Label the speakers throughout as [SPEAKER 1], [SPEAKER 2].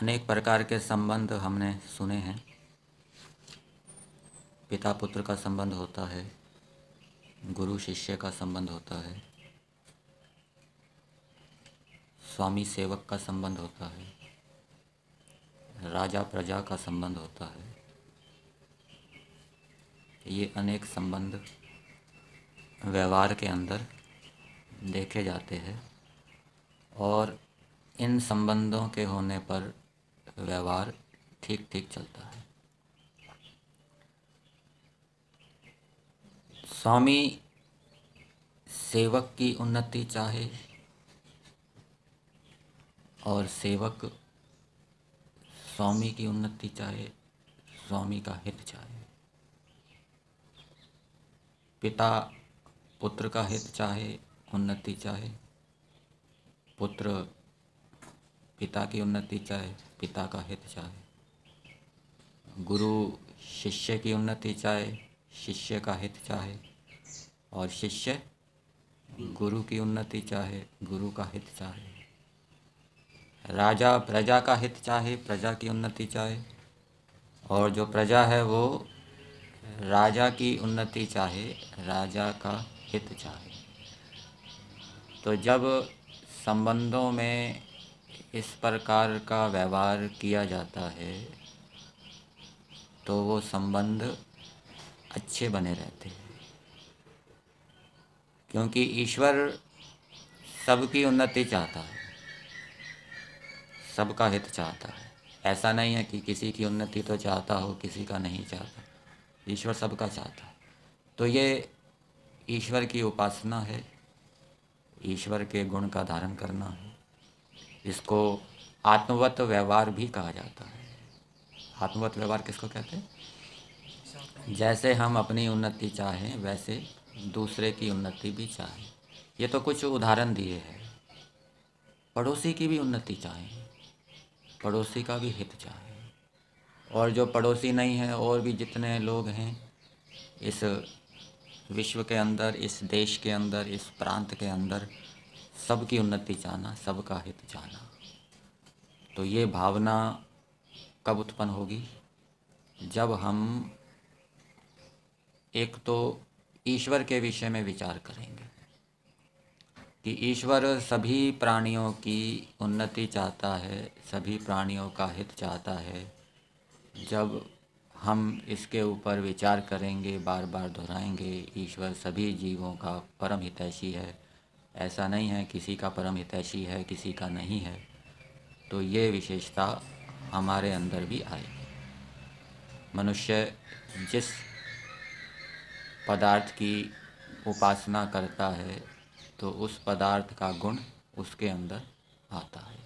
[SPEAKER 1] अनेक प्रकार के संबंध हमने सुने हैं। पिता पुत्र का संबंध होता है, गुरु शिष्य का संबंध होता है, स्वामी सेवक का संबंध होता है, राजा प्रजा का संबंध होता है। ये अनेक संबंध व्यवहार के अंदर देखे जाते हैं और इन संबंधों के होने पर व्यवहार ठीक ठीक चलता है। स्वामी सेवक की उन्नति चाहे और सेवक स्वामी की उन्नति चाहे, स्वामी का हित चाहे। पिता पुत्र का हित चाहे, उन्नति चाहे, पुत्र पिता की उन्नति चाहे, पिता का हित चाहे, गुरु शिष्य की उन्नति चाहे, शिष्य का हित चाहे, और शिष्य गुरु की उन्नति चाहे, गुरु का हित चाहे, राजा प्रजा का हित चाहे, प्रजा की उन्नति चाहे, और जो प्रजा है वो राजा की उन्नति चाहे, राजा का हित चाहे। तो जब संबंधों में इस प्रकार का व्यवहार किया जाता है तो वो संबंध अच्छे बने रहते हैं, क्योंकि ईश्वर सबकी उन्नति चाहता है, सबका हित चाहता है। ऐसा नहीं है कि किसी की उन्नति तो चाहता हो, किसी का नहीं चाहता। ईश्वर सबका चाहता है। तो ये ईश्वर की उपासना है, ईश्वर के गुण का धारण करना है। इसको आत्मवत व्यवहार भी कहा जाता है। आत्मवत व्यवहार किसको कहते हैं? जैसे हम अपनी उन्नति चाहें वैसे दूसरे की उन्नति भी चाहें। ये तो कुछ उदाहरण दिए हैं। पड़ोसी की भी उन्नति चाहें, पड़ोसी का भी हित चाहें, और जो पड़ोसी नहीं है और भी जितने लोग हैं इस विश्व के अंदर, इस देश के अंदर, इस प्रांत के अंदर, सबकी उन्नति चाहना, सबका हित चाहना। तो ये भावना कब उत्पन्न होगी? जब हम एक तो ईश्वर के विषय में विचार करेंगे कि ईश्वर सभी प्राणियों की उन्नति चाहता है, सभी प्राणियों का हित चाहता है। जब हम इसके ऊपर विचार करेंगे, बार बार दोहराएंगे, ईश्वर सभी जीवों का परम हितैषी है, ऐसा नहीं है किसी का परम हितैषी है, किसी का नहीं है, तो ये विशेषता हमारे अंदर भी आएगी। मनुष्य जिस पदार्थ की उपासना करता है तो उस पदार्थ का गुण उसके अंदर आता है।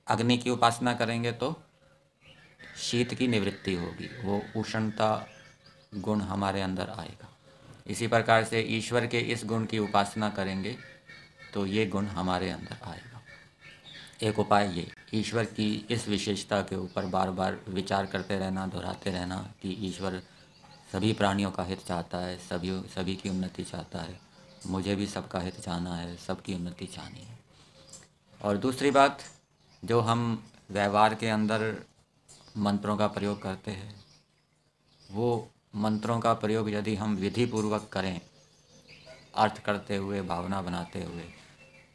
[SPEAKER 1] अग्नि की उपासना करेंगे तो शीत की निवृत्ति होगी, वो उष्णता गुण हमारे अंदर आएगा। इसी प्रकार से ईश्वर के इस गुण की उपासना करेंगे तो ये गुण हमारे अंदर आएगा। एक उपाय ये ईश्वर की इस विशेषता के ऊपर बार बार विचार करते रहना, दोहराते रहना कि ईश्वर सभी प्राणियों का हित चाहता है, सभी की उन्नति चाहता है, मुझे भी सबका हित चाहना है, सबकी उन्नति चाहनी है। और दूसरी बात, जो हम व्यवहार के अंदर मंत्रों का प्रयोग करते हैं, वो मंत्रों का प्रयोग यदि हम विधि पूर्वक करें, अर्थ करते हुए, भावना बनाते हुए,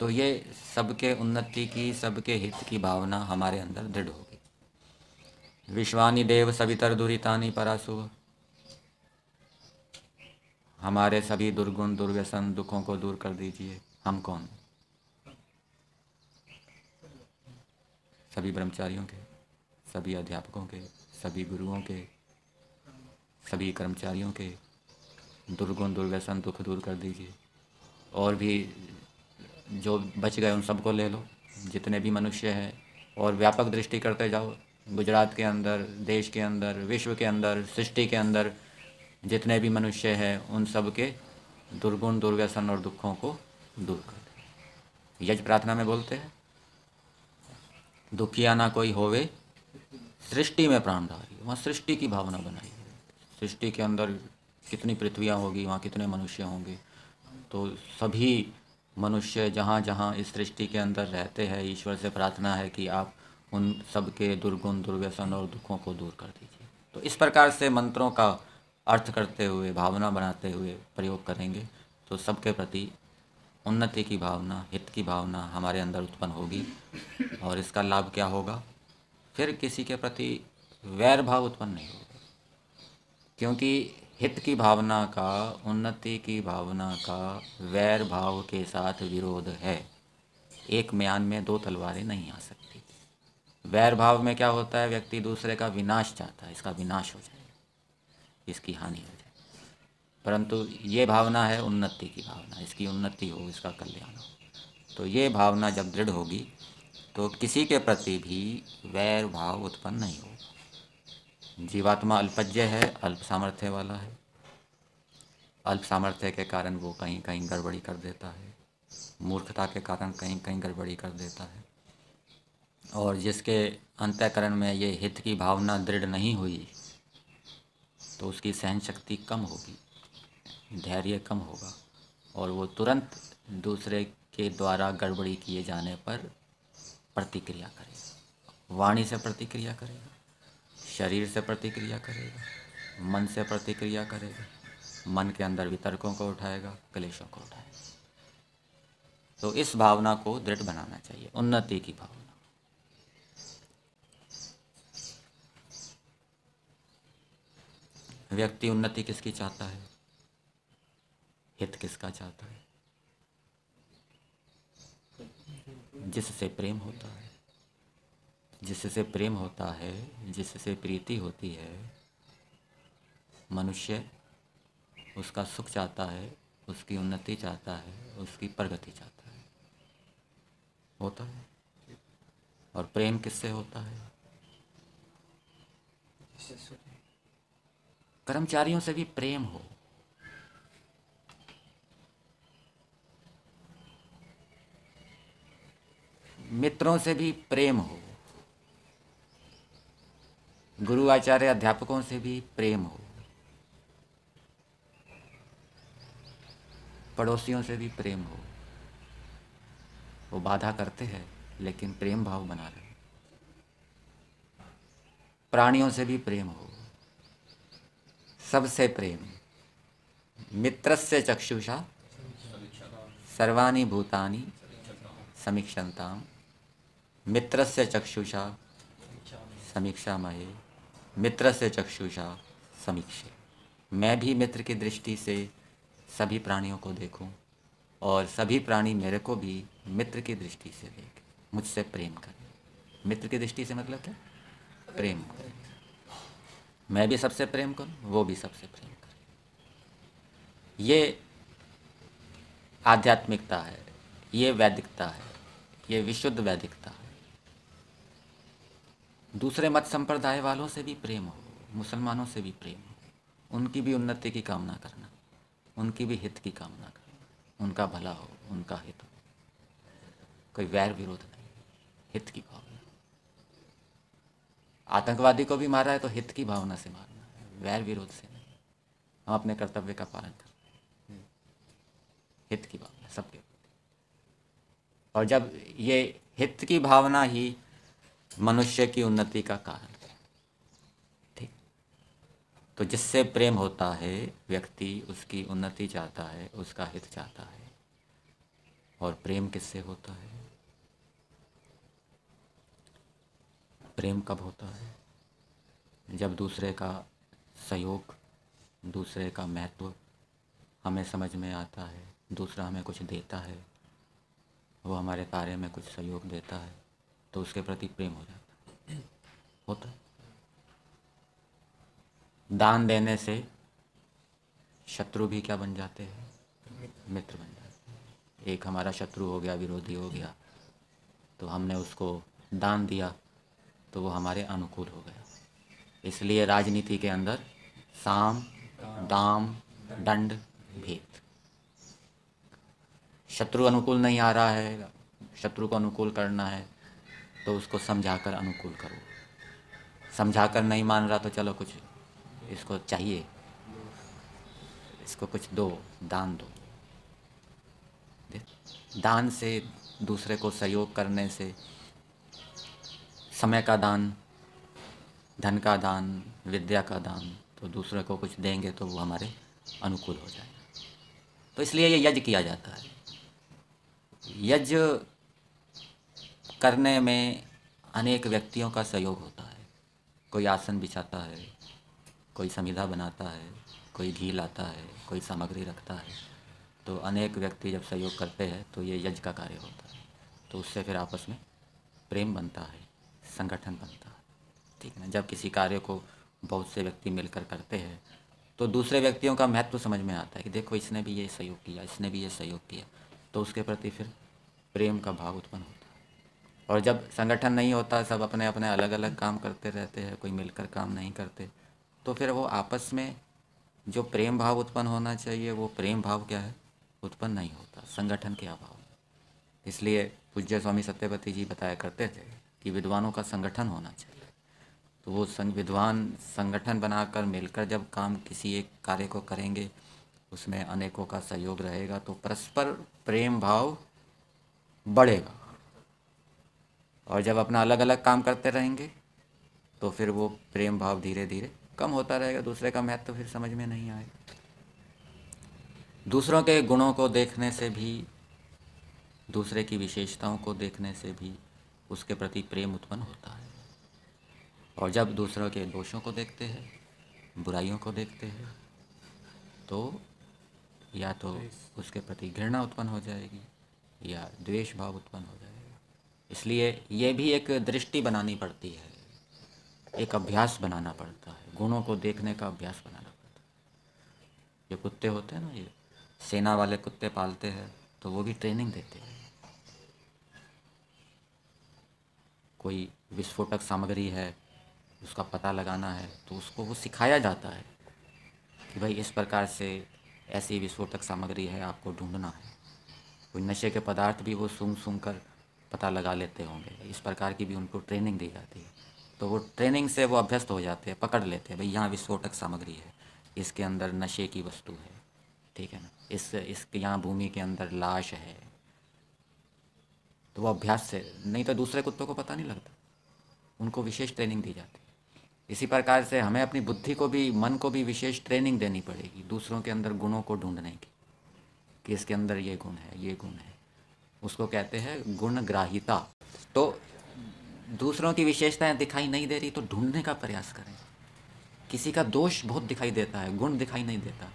[SPEAKER 1] तो ये सबके उन्नति की, सबके हित की भावना हमारे अंदर दृढ़ होगी। विश्वानि देव सवितर दुरितानि पराशुभ, हमारे सभी दुर्गुण दुर्व्यसन दुखों को दूर कर दीजिए। हम कौन? सभी ब्रह्मचारियों के, सभी अध्यापकों के, सभी गुरुओं के, सभी कर्मचारियों के दुर्गुण दुर्व्यसन दुख दूर कर दीजिए। और भी जो बच गए उन सबको ले लो, जितने भी मनुष्य हैं, और व्यापक दृष्टि करते जाओ। गुजरात के अंदर, देश के अंदर, विश्व के अंदर, सृष्टि के अंदर जितने भी मनुष्य हैं उन सब के दुर्गुण दुर्व्यसन और दुखों को दूर कर दे। यज्ञ प्रार्थना में बोलते हैं, दुखिया ना कोई होवे सृष्टि में प्राणधारी। वहाँ सृष्टि की भावना बनाई है। सृष्टि के अंदर कितनी पृथ्वियाँ होगी, वहाँ कितने मनुष्य होंगे, तो सभी मनुष्य जहाँ जहाँ इस सृष्टि के अंदर रहते हैं, ईश्वर से प्रार्थना है कि आप उन सबके दुर्गुण, दुर्व्यसन और दुखों को दूर कर दीजिए। तो इस प्रकार से मंत्रों का अर्थ करते हुए, भावना बनाते हुए प्रयोग करेंगे तो सबके प्रति उन्नति की भावना, हित की भावना हमारे अंदर उत्पन्न होगी। और इसका लाभ क्या होगा? फिर किसी के प्रति वैर भाव उत्पन्न नहीं होगा, क्योंकि हित की भावना का, उन्नति की भावना का वैर भाव के साथ विरोध है। एक म्यान में दो तलवारें नहीं आ सकती। वैर भाव में क्या होता है? व्यक्ति दूसरे का विनाश चाहता है, इसका विनाश हो जाए, इसकी हानि हो जाए। परंतु ये भावना है उन्नति की भावना, इसकी उन्नति हो, इसका कल्याण हो। तो ये भावना जब दृढ़ होगी तो किसी के प्रति भी वैर भाव उत्पन्न नहीं होगा। जीवात्मा अल्पज्ञ है, अल्प सामर्थ्य वाला है। अल्प सामर्थ्य के कारण वो कहीं कहीं गड़बड़ी कर देता है, मूर्खता के कारण कहीं कहीं गड़बड़ी कर देता है। और जिसके अंतःकरण में ये हित की भावना दृढ़ नहीं हुई तो उसकी सहन शक्ति कम होगी, धैर्य कम होगा, और वो तुरंत दूसरे के द्वारा गड़बड़ी किए जाने पर प्रतिक्रिया करेगा। वाणी से प्रतिक्रिया करेगा, शरीर से प्रतिक्रिया करेगा, मन से प्रतिक्रिया करेगा, मन के अंदर वितर्कों को उठाएगा, क्लेशों को उठाएगा। तो इस भावना को दृढ़ बनाना चाहिए, उन्नति की भावना। व्यक्ति उन्नति किसकी चाहता है? हित किसका चाहता है? जिससे प्रेम होता है, जिससे प्रेम होता है, जिससे प्रीति होती है, मनुष्य उसका सुख चाहता है, उसकी उन्नति चाहता है, उसकी प्रगति चाहता है, होता है। और प्रेम किससे होता है? कर्मचारियों से भी प्रेम हो, मित्रों से भी प्रेम हो, गुरु आचार्य अध्यापकों से भी प्रेम हो, पड़ोसियों से भी प्रेम हो। वो बाधा करते हैं लेकिन प्रेम भाव बना रहे। प्राणियों से भी प्रेम हो, सबसे प्रेम। मित्रस्य चक्षुषा सर्वाणि भूतानि समीक्षन्ताम्, मित्रस्य चक्षुषा समीक्षा महे, मित्रस्य चक्षुषा समीक्षे। मैं भी मित्र की दृष्टि से सभी प्राणियों को देखूं और सभी प्राणी मेरे को भी मित्र की दृष्टि से देखें, मुझसे प्रेम करें। मित्र की दृष्टि से मतलब क्या? प्रेम करें। मैं भी सबसे प्रेम करूं, वो भी सबसे प्रेम करें। ये आध्यात्मिकता है, ये वैदिकता है, ये विशुद्ध वैदिकता है। दूसरे मत संप्रदाय वालों से भी प्रेम हो, मुसलमानों से भी प्रेम हो, उनकी भी उन्नति की कामना करना, उनकी भी हित की कामना करना, उनका भला हो, उनका हित हो। कोई वैर विरोध नहीं, हित की भावना। आतंकवादी को भी मारा है तो हित की भावना से मारना है, वैर विरोध से नहीं। हम अपने कर्तव्य का पालन करते हैं, हित की भावना सबके प्रति। और जब ये हित की भावना ही मनुष्य की उन्नति का कारण है, ठीक। तो जिससे प्रेम होता है, व्यक्ति उसकी उन्नति चाहता है, उसका हित चाहता है। और प्रेम किससे होता है? प्रेम कब होता है? जब दूसरे का सहयोग, दूसरे का महत्व हमें समझ में आता है, दूसरा हमें कुछ देता है, वो हमारे कार्य में कुछ सहयोग देता है, तो उसके प्रति प्रेम हो जाता है, होता है। दान देने से शत्रु भी क्या बन जाते हैं? मित्र बन जाते हैं। एक हमारा शत्रु हो गया, विरोधी हो गया, तो हमने उसको दान दिया तो वो हमारे अनुकूल हो गया। इसलिए राजनीति के अंदर साम, दाम, दंड, भेद। शत्रु अनुकूल नहीं आ रहा है, शत्रु को अनुकूल करना है तो उसको समझाकर अनुकूल करो। समझाकर नहीं मान रहा तो चलो कुछ इसको चाहिए, इसको कुछ दो, दान दो। दान से, दूसरे को सहयोग करने से समय का दान, धन का दान, विद्या का दान, तो दूसरे को कुछ देंगे तो वो हमारे अनुकूल हो जाएगा। तो इसलिए ये यज्ञ किया जाता है। यज्ञ करने में अनेक व्यक्तियों का सहयोग होता है। कोई आसन बिछाता है, कोई समिधा बनाता है, कोई घी लाता है, कोई सामग्री रखता है। तो अनेक व्यक्ति जब सहयोग करते हैं तो ये यज्ञ का कार्य होता है। तो उससे फिर आपस में प्रेम बनता है, संगठन बनता है। ठीक है ना। जब किसी कार्य को बहुत से व्यक्ति मिलकर करते हैं तो दूसरे व्यक्तियों का महत्व समझ में आता है कि देखो इसने भी ये सहयोग किया, इसने भी ये सहयोग किया, तो उसके प्रति फिर प्रेम का भाव उत्पन्न होता है। और जब संगठन नहीं होता, सब अपने अपने अलग अलग काम करते रहते हैं, कोई मिलकर काम नहीं करते, तो फिर वो आपस में जो प्रेम भाव उत्पन्न होना चाहिए वो प्रेम भाव क्या है, उत्पन्न नहीं होता, संगठन के अभाव। इसलिए पूज्य स्वामी सत्यपति जी बताया करते थे कि विद्वानों का संगठन होना चाहिए। तो वो विद्वान संगठन बनाकर मिलकर जब काम किसी एक कार्य को करेंगे, उसमें अनेकों का सहयोग रहेगा, तो परस्पर प्रेम भाव बढ़ेगा। और जब अपना अलग अलग काम करते रहेंगे तो फिर वो प्रेम भाव धीरे धीरे कम होता रहेगा, दूसरे का महत्व तो फिर समझ में नहीं आएगा। दूसरों के गुणों को देखने से भी, दूसरे की विशेषताओं को देखने से भी उसके प्रति प्रेम उत्पन्न होता है। और जब दूसरों के दोषों को देखते हैं, बुराइयों को देखते हैं, तो या तो उसके प्रति घृणा उत्पन्न हो जाएगी या द्वेष भाव उत्पन्न हो जाएगा। इसलिए ये भी एक दृष्टि बनानी पड़ती है, एक अभ्यास बनाना पड़ता है, गुणों को देखने का अभ्यास बनाना पड़ता है। जो कुत्ते होते हैं ना, ये सेना वाले कुत्ते पालते हैं तो वो भी ट्रेनिंग देते हैं। कोई विस्फोटक सामग्री है, उसका पता लगाना है, तो उसको वो सिखाया जाता है कि भाई इस प्रकार से ऐसी विस्फोटक सामग्री है, आपको ढूंढना है। कोई नशे के पदार्थ भी वो सूंघ कर पता लगा लेते होंगे, इस प्रकार की भी उनको ट्रेनिंग दी जाती है। तो वो ट्रेनिंग से वो अभ्यस्त हो जाते हैं, पकड़ लेते हैं भाई यहाँ विस्फोटक सामग्री है, इसके अंदर नशे की वस्तु है, ठीक है ना, इसके यहाँ भूमि के अंदर लाश है। तो वो अभ्यास से, नहीं तो दूसरे कुत्तों को पता नहीं लगता, उनको विशेष ट्रेनिंग दी जाती है। इसी प्रकार से हमें अपनी बुद्धि को भी, मन को भी विशेष ट्रेनिंग देनी पड़ेगी दूसरों के अंदर गुणों को ढूंढने की, कि इसके अंदर ये गुण है, ये गुण है। उसको कहते हैं गुणग्राहिता। तो दूसरों की विशेषताएं दिखाई नहीं दे रही तो ढूंढने का प्रयास करें। किसी का दोष बहुत दिखाई देता है, गुण दिखाई नहीं देता।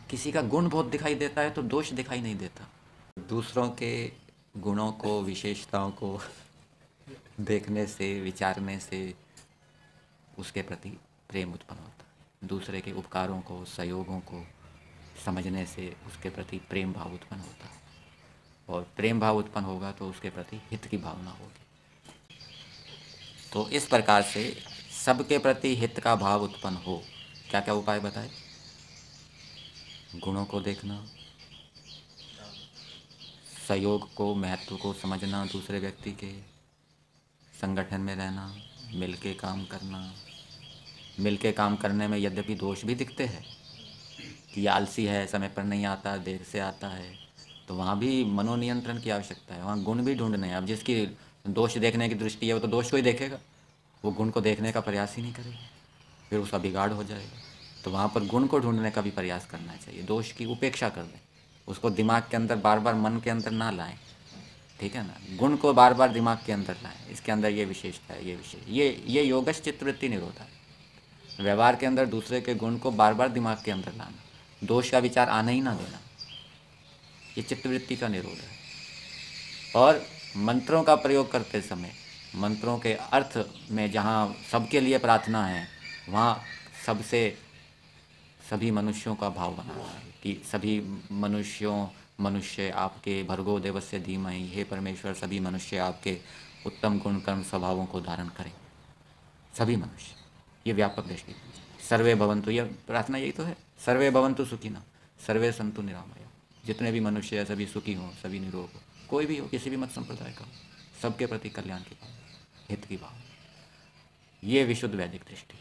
[SPEAKER 1] किसी का गुण बहुत दिखाई देता है तो दोष दिखाई नहीं देता। दूसरों के गुणों को, विशेषताओं को देखने से, विचारने से उसके प्रति प्रेम उत्पन्न होता है। दूसरे के उपकारों को, सहयोगों को समझने से उसके प्रति प्रेम भाव उत्पन्न होता है। और प्रेम भाव उत्पन्न होगा तो उसके प्रति हित की भावना होगी। तो इस प्रकार से सबके प्रति हित का भाव उत्पन्न हो, क्या क्या उपाय बताए? गुणों को देखना, सहयोग को, महत्व को समझना, दूसरे व्यक्ति के संगठन में रहना, मिलके काम करना। मिलके काम करने में यद्यपि दोष भी दिखते हैं कि आलसी है, समय पर नहीं आता, देर से आता है, तो वहाँ भी मनोनियंत्रण की आवश्यकता है। वहाँ गुण भी ढूंढने हैं। अब जिसकी दोष देखने की दृष्टि है वो तो दोष को ही देखेगा, वो गुण को देखने का प्रयास ही नहीं करेगा, फिर उसका बिगाड़ हो जाएगा। तो वहाँ पर गुण को ढूंढने का भी प्रयास करना चाहिए, दोष की उपेक्षा कर दें, उसको दिमाग के अंदर बार बार, मन के अंदर ना लाएं, ठीक है ना। गुण को बार बार दिमाग के अंदर लाएं, इसके अंदर ये विशेषता है, ये विशेष, ये योगश चित्तवृत्ति निरोध है। व्यवहार के अंदर दूसरे के गुण को बार बार दिमाग के अंदर लाना, दोष का विचार आने ही ना देना, ये चित्तवृत्ति का निरोध है। और मंत्रों का प्रयोग करते समय, मंत्रों के अर्थ में जहाँ सबके लिए प्रार्थना है, वहाँ सबसे, सभी मनुष्यों का भाव बनाना है कि सभी मनुष्य आपके भर्गो देवस्य धीमहि, हे परमेश्वर सभी मनुष्य आपके उत्तम गुण कर्म स्वभावों को धारण करें, सभी मनुष्य। ये व्यापक दृष्टि। सर्वे भवन्तु, ये प्रार्थना यही तो है, सर्वे भवन्तु सुखिनः, सर्वे सन्तु निरामया। जितने भी मनुष्य हैं सभी सुखी हों, सभी निरोग हो, कोई भी हो, किसी भी मत संप्रदाय का हो, सबके प्रति कल्याण की भावना, हित की भावना, ये विशुद्ध वैदिक दृष्टि।